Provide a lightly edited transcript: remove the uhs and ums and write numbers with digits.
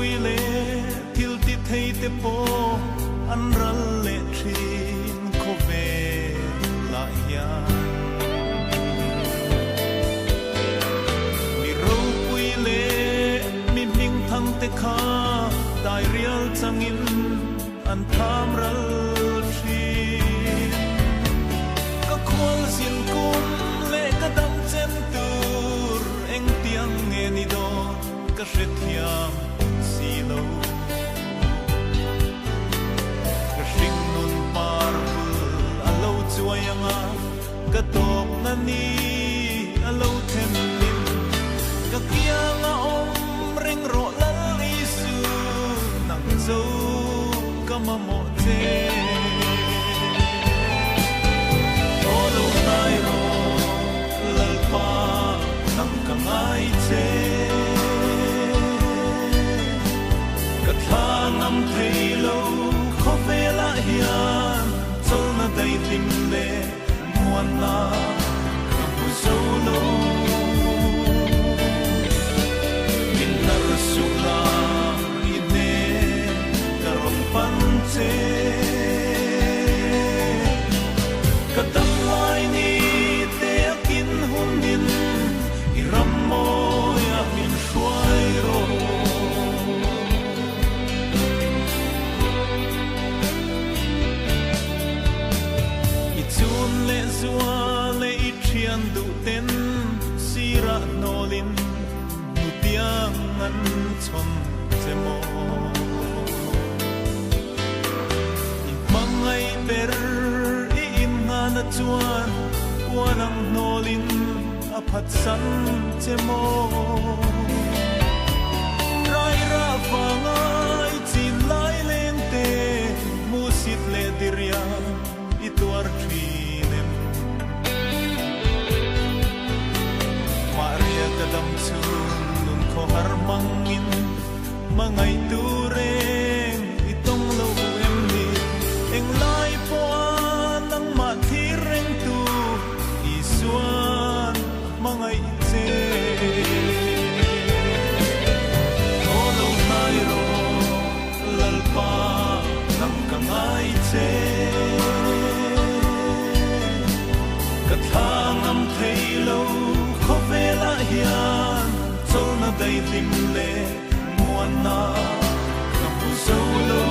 pui le thil ti thei te po an ral le thin kho ve la ya mi ro pui le mi ming thang te kha dai rial changin an tham ral thin ka khol sin kum le ka dam chen tur eng tiang nge ni do ka hrethiam si lo ka hring nun par alo chuayanga ka tok na ni alo them nin ka kianga om reng ro lal isu nang zo ka ma mo te olo nai ro lal pa nang ka ngai che ka thangam thei lo kho ve la hian chol na dai tim le muan na ka pu so lo min na su la ine ka ron pan che ka tam lai ni te akin hun din iram mo ya min shuai ro chun le zua le I thian du ten sira nolin nu tiang an chom chemo I mangai per I in na na chuan wanang nolin a phat san chemo rai ra vangai chin lai leng te mu sit le diria I tuar thinem Maria kadam chun nun kho har mangin mangai tureng itong lo em ni eng lai po nang ma thireng tu isuan mangai che olo nai ro lalpa nang kangai che thangam thei lo kho ve la hian chol na dai lim le muan na ka pu so lo